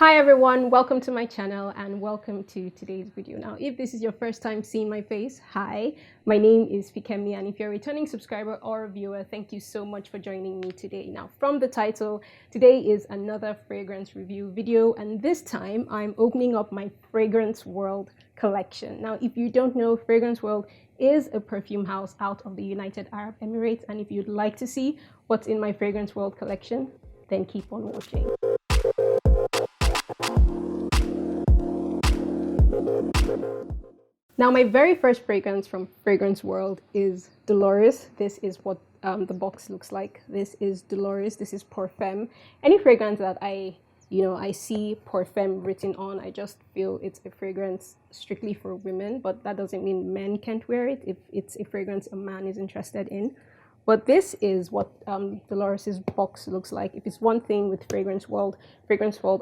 Hi everyone, welcome to my channel and welcome to today's video. Now, if this is your first time seeing my face, hi, my name is Fikemi, and if you're a returning subscriber or viewer, thank you so much for joining me today. Now, from the title, today is another fragrance review video, and this time I'm opening up my Fragrance World collection. Now, if you don't know, Fragrance World is a perfume house out of the United Arab Emirates, and if you'd like to see what's in my Fragrance World collection, then keep on watching. Now, my very first fragrance from Fragrance World is Dolores. This is what the box looks like. This is Dolores. This is Perfume. Any fragrance that I see Perfume written on, I just feel it's a fragrance strictly for women, but that doesn't mean men can't wear it if it's a fragrance a man is interested in. But this is what Dolores's box looks like. If it's one thing with Fragrance World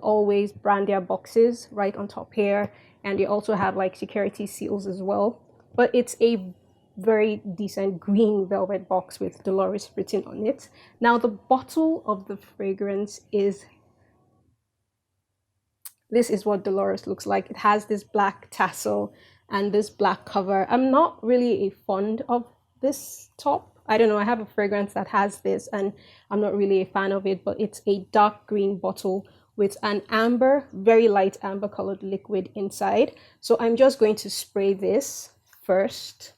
always brand their boxes right on top here. And they also have like security seals as well. But it's a very decent green velvet box with Dolores written on it. Now, the bottle of the fragrance this is what Dolores looks like. It has this black tassel and this black cover. I'm not really a fond of this top. I don't know, I have a fragrance that has this and I'm not really a fan of it, but it's a dark green bottle with an amber, very light amber colored liquid inside. So I'm just going to spray this first.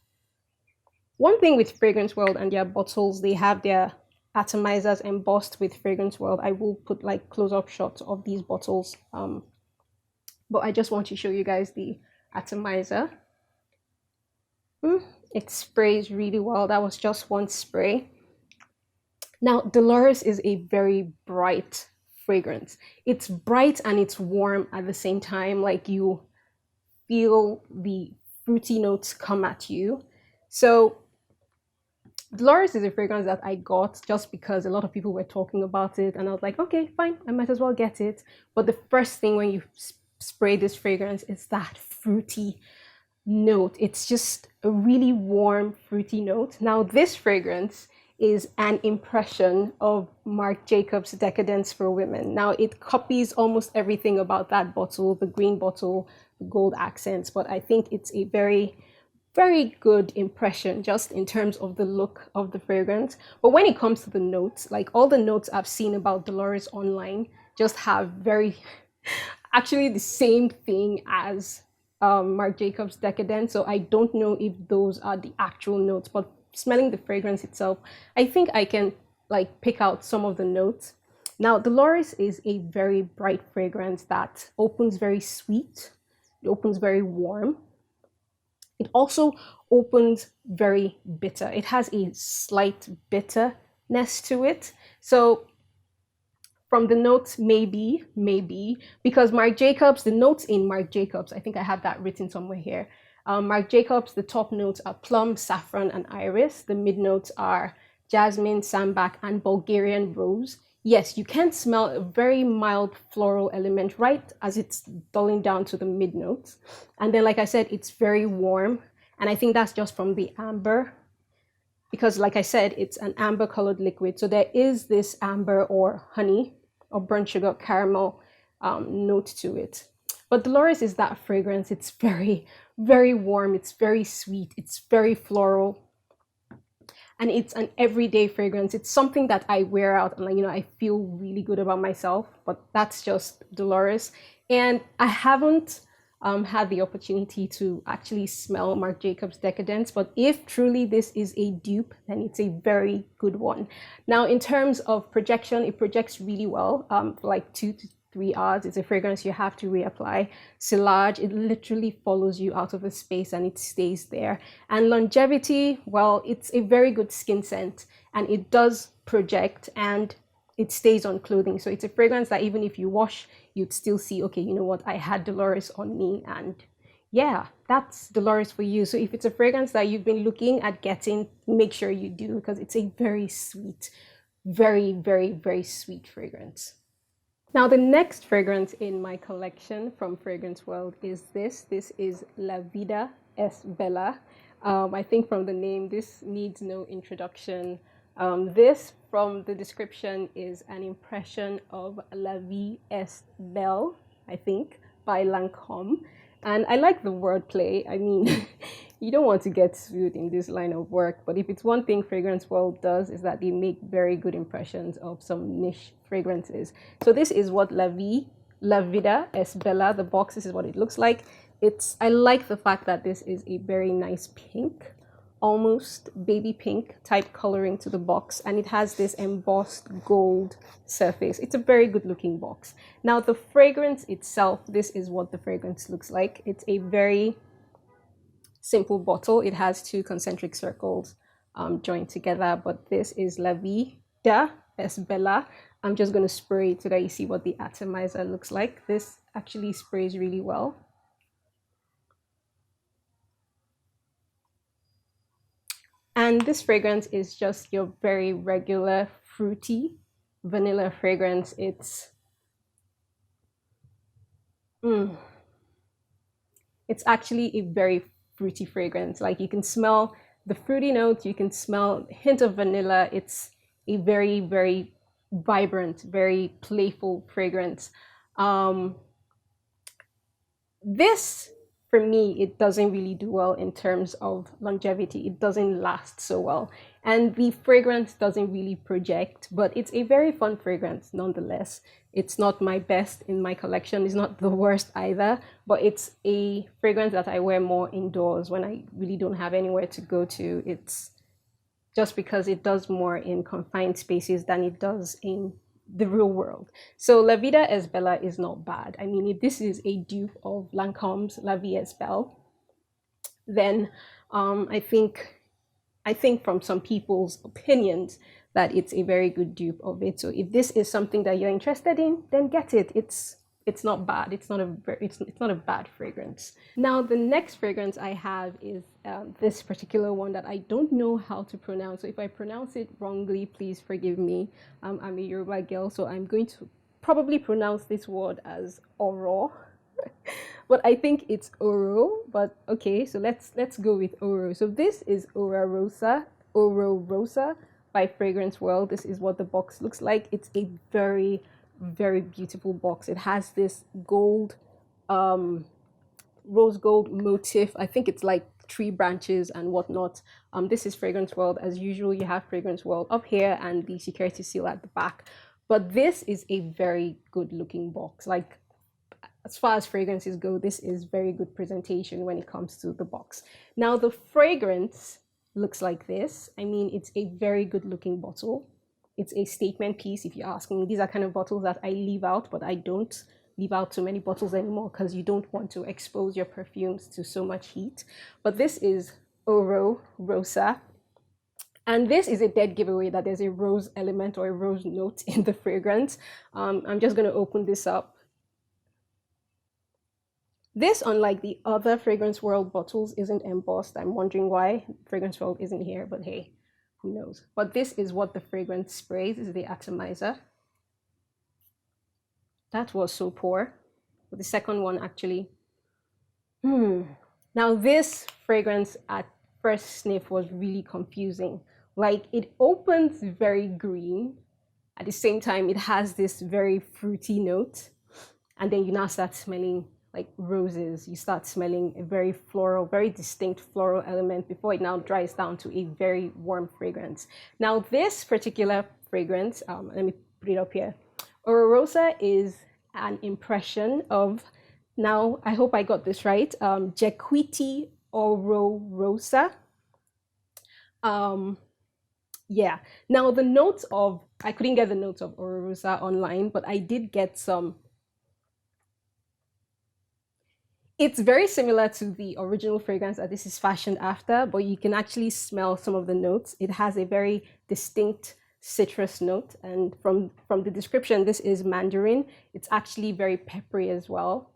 One thing with Fragrance World and their bottles, they have their atomizers embossed with Fragrance World. I will put like close-up shots of these bottles, but I just want to show you guys the atomizer. It sprays really well. That was just one spray. Now, Dolores is a very bright fragrance. It's bright and it's warm at the same time. Like, you feel the fruity notes come at you. So Dolores is a fragrance that I got just because a lot of people were talking about it, and I was like, okay, fine, I might as well get it. But the first thing when you spray this fragrance is that fruity note. It's just a really warm, fruity note. Now, this fragrance is an impression of Marc Jacobs' Decadence for Women. Now, it copies almost everything about that bottle, the green bottle, the gold accents, but I think it's a very, very good impression just in terms of the look of the fragrance. But when it comes to the notes, like all the notes I've seen about Dolores online just have very, actually the same thing as Marc Jacobs' Decadence. So I don't know if those are the actual notes, but smelling the fragrance itself, I think I can like pick out some of the notes. Now, Dolores is a very bright fragrance that opens very sweet. It opens very warm. It also opens very bitter. It has a slight bitterness to it. So from the notes, maybe, because Marc Jacobs, the notes in Marc Jacobs, I think I have that written somewhere here. Marc Jacobs, the top notes are plum, saffron, and iris. The mid notes are jasmine, sambac, and Bulgarian rose. Yes, you can smell a very mild floral element right as it's dulling down to the mid notes. And then, like I said, it's very warm. And I think that's just from the amber, because like I said, it's an amber colored liquid. So there is this amber or honey or burnt sugar caramel note to it. But Dolores is that fragrance. It's very, very warm. It's very sweet. It's very floral. And it's an everyday fragrance. It's something that I wear out and, I feel really good about myself. But that's just Dolores. And I haven't had the opportunity to actually smell Marc Jacobs' Decadence, but if truly this is a dupe, then it's a very good one. Now, in terms of projection, it projects really well for like 2 to 3 hours. It's a fragrance you have to reapply. Sillage, it literally follows you out of a space and it stays there. And longevity, well, it's a very good skin scent and it does project and it stays on clothing. So it's a fragrance that even if you wash, you'd still see, okay, you know what, I had Dolores on me, and yeah, that's Dolores for you. So if it's a fragrance that you've been looking at getting, make sure you do, because it's a very sweet, very, very, very sweet fragrance. Now, the next fragrance in my collection from Fragrance World is this. This is La Vida es Bella. I think from the name, this needs no introduction. This, from the description, is an impression of La Vie est Belle. I think, by Lancome. And I like the wordplay. I mean, you don't want to get sued in this line of work, but if it's one thing Fragrance World does is that they make very good impressions of some niche fragrances. So this is what La Vida es Bella, the box, this is what it looks like. I like the fact that this is a very nice pink, almost baby pink type coloring to the box, and it has this embossed gold surface. It's a very good looking box. Now the fragrance itself, this is what the fragrance looks like. It's a very simple bottle. It has two concentric circles joined together, but this is La Vida es Bella. I'm just going to spray it so that you see what the atomizer looks like. This actually sprays really well. And this fragrance is just your very regular fruity vanilla fragrance. It's actually a very fruity fragrance. Like you can smell the fruity notes, you can smell a hint of vanilla. It's a very, very vibrant, very playful fragrance. This, for me, it doesn't really do well in terms of longevity. It doesn't last so well. And the fragrance doesn't really project, but it's a very fun fragrance nonetheless. It's not my best in my collection. It's not the worst either, but it's a fragrance that I wear more indoors when I really don't have anywhere to go to. It's just because it does more in confined spaces than it does in the real world. So La Vida es Bella is not bad. I mean, if this is a dupe of Lancome's La Vie es Belle, then I think from some people's opinions that it's a very good dupe of it. So if this is something that you're interested in, then get it. It's not bad. It's not a bad fragrance. Now the next fragrance I have is this particular one that I don't know how to pronounce. So if I pronounce it wrongly, please forgive me. I'm a Yoruba girl, so I'm going to probably pronounce this word as Oro, but I think it's Oro. But okay, so let's go with Oro. So this is Oro Rosa by Fragrance World. This is what the box looks like. It's a very, very beautiful box. It has this gold, rose gold motif. I think it's like tree branches and whatnot. This is Fragrance World. As usual, you have Fragrance World up here and the security seal at the back. But this is a very good looking box. Like, as far as fragrances go, this is very good presentation when it comes to the box. Now the fragrance looks like this. I mean, it's a very good looking bottle. It's a statement piece, if you ask me. These are kind of bottles that I leave out, but I don't leave out too many bottles anymore because you don't want to expose your perfumes to so much heat. But this is Oro Rosa. And this is a dead giveaway that there's a rose element or a rose note in the fragrance. I'm just going to open this up. This, unlike the other Fragrance World bottles, isn't embossed. I'm wondering why Fragrance World isn't here, but hey, who knows? But this is what the fragrance sprays. This is the atomizer. That was so poor. But the second one, actually. Now, this fragrance at first sniff was really confusing. Like, it opens very green. At the same time, it has this very fruity note. And then you now start smelling like roses. You start smelling a very floral, very distinct floral element before it now dries down to a very warm fragrance. Now this particular fragrance, let me put it up here. Oro Rosa is an impression of, now I hope I got this right, Jacques Oro Rosa. Yeah, now the notes of, I couldn't get the notes of Oro Rosa online, but I did get some. It's very similar to the original fragrance that this is fashioned after, but you can actually smell some of the notes. It has a very distinct citrus note, and from the description, this is mandarin. It's actually very peppery as well.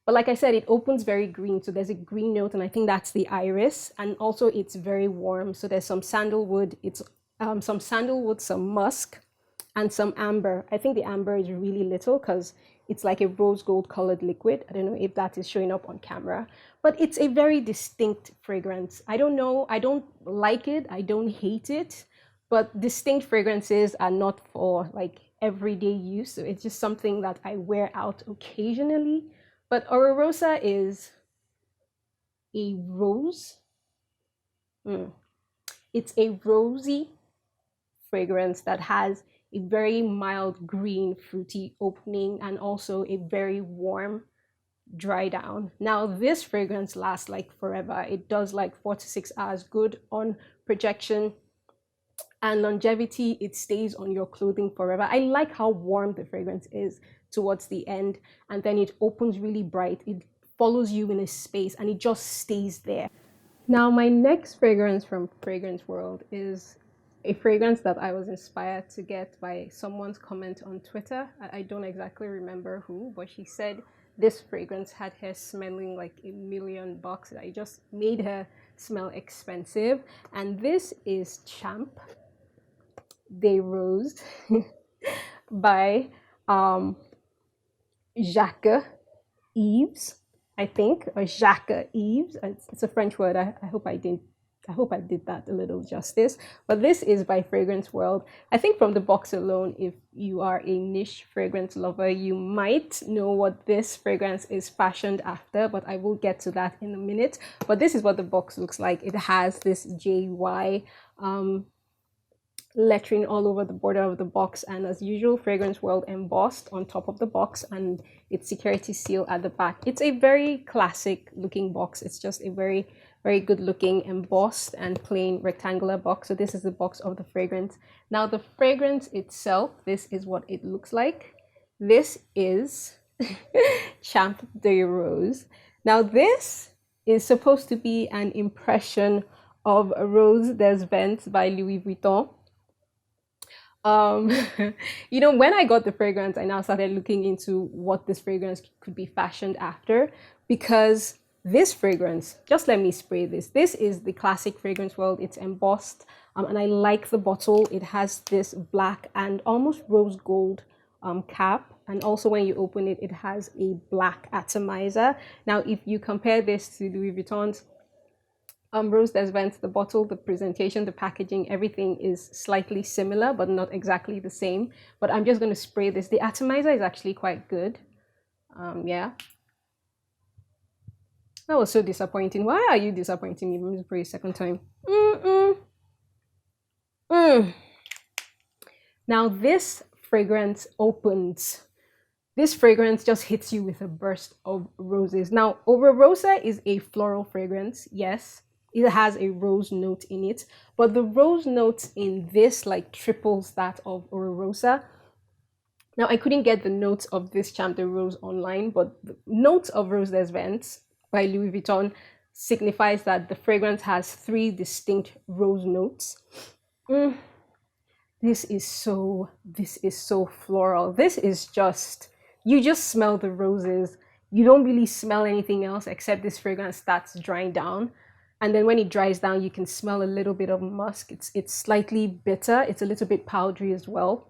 But like I said, it opens very green, so there's a green note, and I think that's the iris. And also, it's very warm, so there's some sandalwood. It's some sandalwood, some musk, and some amber. I think the amber is really little because it's like a rose gold colored liquid. I don't know if that is showing up on camera, but it's a very distinct fragrance. I don't know, I don't like it, I don't hate it, but distinct fragrances are not for like everyday use. So it's just something that I wear out occasionally. But Oro Rosa is a rose. Mm. It's a rosy fragrance that has a very mild green fruity opening and also a very warm dry down. Now this fragrance lasts like forever. It does like 4 to 6 hours good on projection and longevity. It stays on your clothing forever. I like how warm the fragrance is towards the end, and then it opens really bright. It follows you in a space and it just stays there. Now, my next fragrance from Fragrance World is a fragrance that I was inspired to get by someone's comment on Twitter. I don't exactly remember who, but she said this fragrance had her smelling like $1,000,000. I just made her smell expensive. And this is Champ de Rose by Jacques Yves, I think, or Jacques Yves. It's a French word. I hope I didn't. I hope I did that a little justice. But this is by Fragrance World. I think from the box alone, if you are a niche fragrance lover, you might know what this fragrance is fashioned after, but I will get to that in a minute. But this is what the box looks like. It has this JY lettering all over the border of the box, and as usual, Fragrance World embossed on top of the box and its security seal at the back. It's a very classic looking box. It's just a very, very good looking embossed and plain rectangular box. So this is the box of the fragrance. Now the fragrance itself, this is what it looks like. This is Champ de Rose. Now this is supposed to be an impression of Rose des Vents by Louis Vuitton. You know, when I got the fragrance, I now started looking into what this fragrance could be fashioned after, because this fragrance, just let me spray this. This is the classic Fragrance World. It's embossed, and I like the bottle. It has this black and almost rose gold cap, and also when you open it, it has a black atomizer. Now, if you compare this to Louis Vuitton's Rose des Vents, the bottle, the presentation, the packaging, everything is slightly similar, but not exactly the same. But I'm just going to spray this. The atomizer is actually quite good. Yeah. That was so disappointing. Why are you disappointing me? Let me spray a second time. Now this fragrance opens. This fragrance just hits you with a burst of roses. Now, Oro Rosa is a floral fragrance, yes. It has a rose note in it, but the rose note in this like triples that of Oro Rosa. Now, I couldn't get the notes of this Champ de Rose online, but the notes of Rose des Vents by Louis Vuitton signifies that the fragrance has 3 distinct rose notes. This is so floral. This is just, you just smell the roses. You don't really smell anything else except this fragrance starts drying down. And then when it dries down, you can smell a little bit of musk. It's slightly bitter. It's a little bit powdery as well.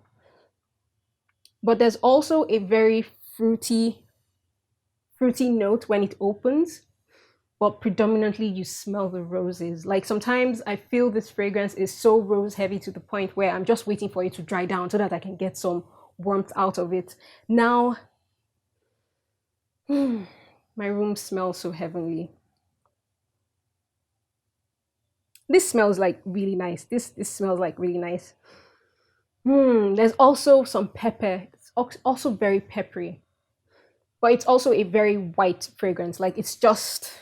But there's also a very fruity note when it opens. But predominantly you smell the roses. Like sometimes I feel this fragrance is so rose heavy to the point where I'm just waiting for it to dry down so that I can get some warmth out of it. Now, my room smells so heavenly. This smells like really nice. This smells like really nice. There's also some pepper. It's also very peppery. But it's also a very white fragrance. Like it's just,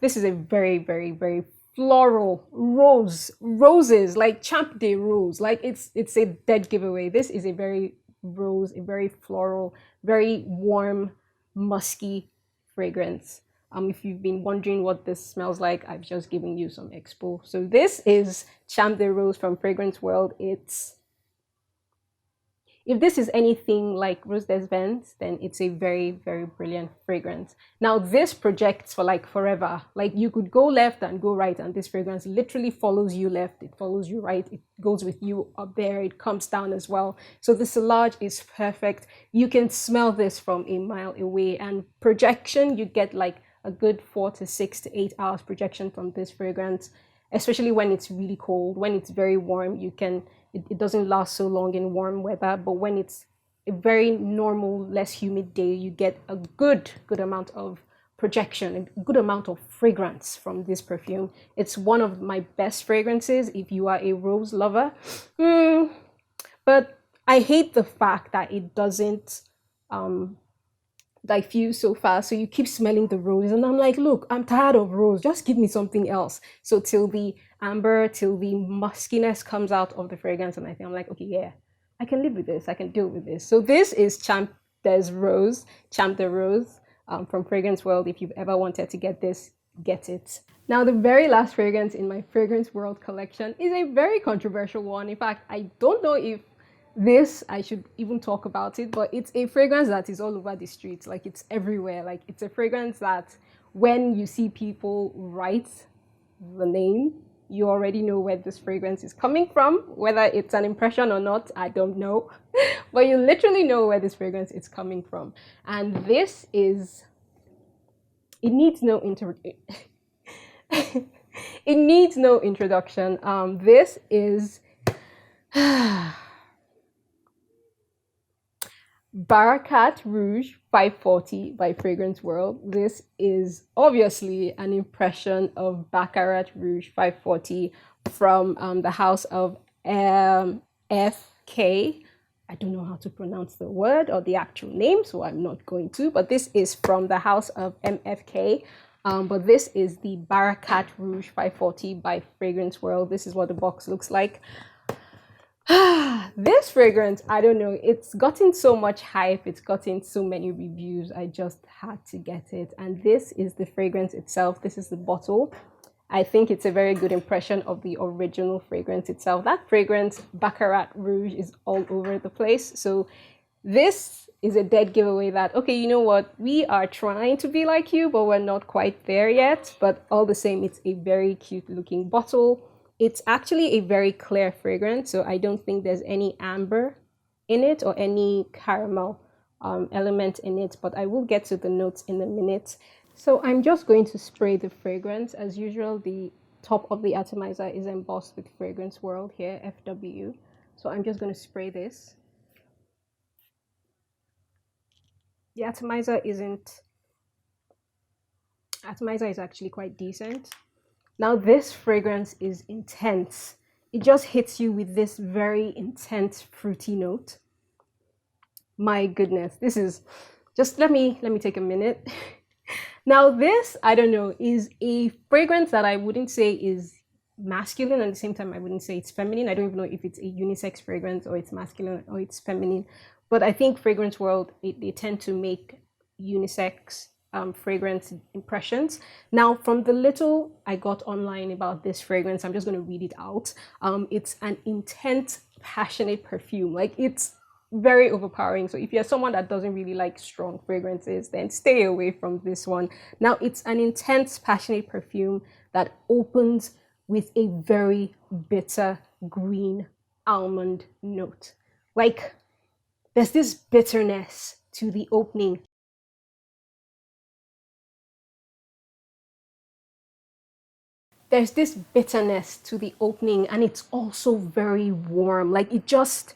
this is a very, very, very floral roses, like Champ de Rose. Like it's a dead giveaway. This is a very rose, a very floral, very warm, musky fragrance. If you've been wondering what this smells like, I've just given you some expo. So this is Champ de Rose from Fragrance World. If this is anything like Rose des Vents, then it's a very, very brilliant fragrance. Now this projects for like forever. Like you could go left and go right, and this fragrance literally follows you left, it follows you right, it goes with you up there, it comes down as well. So the sillage is perfect. You can smell this from a mile away, and projection, you get like a good 4 to 6 to 8 hours projection from this fragrance, especially when it's really cold. When it's very warm, you can it doesn't last so long in warm weather, but when it's a very normal, less humid day, you get a good amount of projection, a good amount of fragrance from this perfume. It's one of my best fragrances if you are a rose lover. But I hate the fact that it doesn't um, diffuse so fast. So you keep smelling the rose, and I'm like, look, I'm tired of rose. Just give me something else. So till the amber, till the muskiness comes out of the fragrance, and I think I'm like, okay, yeah, I can live with this. I can deal with this. So this is Champ de Rose from Fragrance World. If you've ever wanted to get this, get it. Now, the very last fragrance in my Fragrance World collection is a very controversial one. In fact, I don't know if I should even talk about it, but it's a fragrance that is all over the streets. Like, it's everywhere. Like, it's a fragrance that when you see people write the name, you already know where this fragrance is coming from. Whether it's an impression or not, I don't know. But you literally know where this fragrance is coming from. And this is, it needs no it needs no introduction. This is Barakkat Rouge 540 by Fragrance World. This is obviously an impression of Baccarat Rouge 540 from the house of FK. I don't know how to pronounce the word or the actual name, so I'm not going to, but this is from the house of MFK. But this is the Barakkat Rouge 540 by Fragrance World. This is what the box looks like. This fragrance, I don't know, it's gotten so much hype, it's gotten so many reviews, I just had to get it. And this is the fragrance itself. This is the bottle. I think it's a very good impression of the original fragrance itself. That fragrance, Baccarat Rouge, is all over the place. So this is a dead giveaway that, okay, you know what, we are trying to be like you, but we're not quite there yet. But all the same, it's a very cute looking bottle. It's actually a very clear fragrance, so I don't think there's any amber in it or any caramel element in it, but I will get to the notes in a minute. So I'm just going to spray the fragrance. As usual, the top of the atomizer is embossed with Fragrance World here, FW. So I'm just going to spray this. The atomizer is actually quite decent. Now, this fragrance is intense. It just hits you with this very intense fruity note. My goodness, this is just, let me take a minute. Now, this, I don't know, is a fragrance that I wouldn't say is masculine, and at the same time I wouldn't say it's feminine. I don't even know if it's a unisex fragrance or it's masculine or it's feminine. But I think Fragrance World, they tend to make unisex fragrance impressions. Now, from the little I got online about this fragrance, I'm just going to read it out. It's an intense, passionate perfume. Like, it's very overpowering. So if you're someone that doesn't really like strong fragrances, then stay away from this one. Now, it's an intense, passionate perfume that opens with a very bitter green almond note. Like, there's this bitterness to the opening. There's this bitterness to the opening, and it's also very warm. Like, it just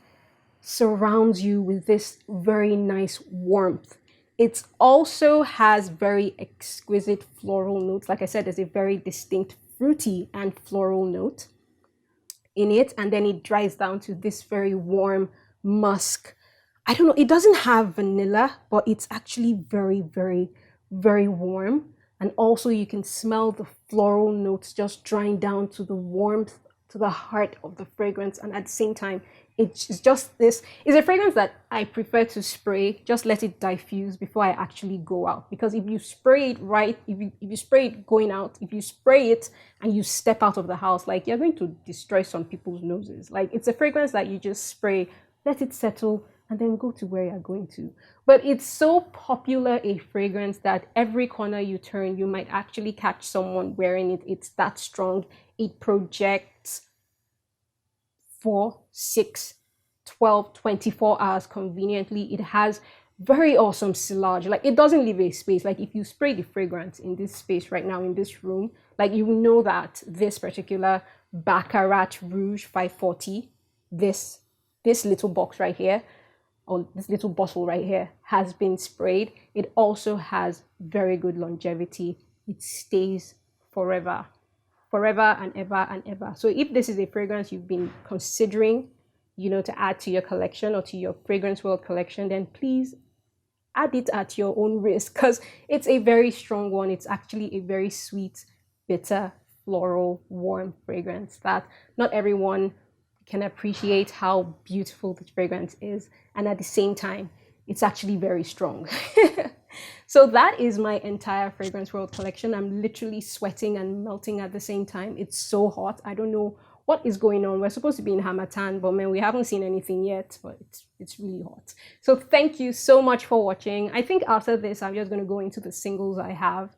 surrounds you with this very nice warmth. It also has very exquisite floral notes. Like I said, there's a very distinct fruity and floral note in it, and then it dries down to this very warm musk. I don't know, it doesn't have vanilla, but it's actually very, very, very warm. And also you can smell the floral notes just drying down to the warmth, to the heart of the fragrance. And at the same time, it's just this, it's a fragrance that I prefer to spray, just let it diffuse before I actually go out. Because if you spray it right, if you spray it going out, if you spray it and you step out of the house, like, you're going to destroy some people's noses. Like, it's a fragrance that you just spray, let it settle, and then go to where you're going to. But it's so popular a fragrance that every corner you turn, you might actually catch someone wearing it. It's that strong. It projects 4, 6, 12, 24 hours conveniently. It has very awesome sillage. Like, it doesn't leave a space. Like, if you spray the fragrance in this space right now, in this room, like, you know that this particular Baccarat Rouge 540 this this little box right here, or this little bottle right here, has been sprayed, it also has very good longevity. It stays forever, forever and ever and ever. So if this is a fragrance you've been considering, to add to your collection or to your fragrance world collection, then please add it at your own risk, because it's a very strong one. It's actually a very sweet, bitter, floral, warm fragrance that not everyone can appreciate how beautiful this fragrance is. And at the same time, it's actually very strong. So that is my entire fragrance world collection. I'm literally sweating and melting at the same time. It's so hot. I don't know what is going on. We're supposed to be in Hamatan, but man, we haven't seen anything yet, but it's really hot. So thank you so much for watching. I think after this, I'm just going to go into the singles I have.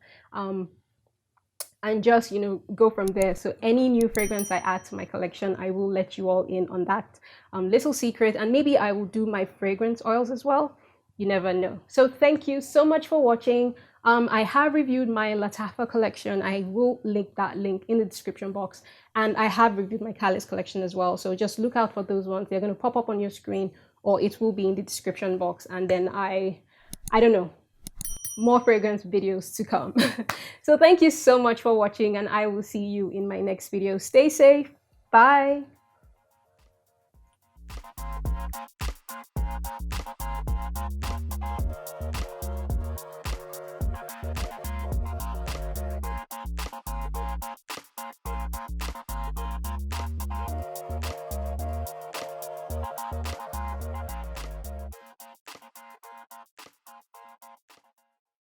And just go from there. So any new fragrance I add to my collection, I will let you all in on that little secret, and maybe I will do my fragrance oils as well. You never know. So thank you so much for watching. I have reviewed my Lattafa collection. I will link that link in the description box, and I have reviewed my Khalis collection as well. So just look out for those ones. They're going to pop up on your screen, or it will be in the description box. And then I don't know, more fragrance videos to come. So thank you so much for watching, and I will see you in my next video. Stay safe. Bye.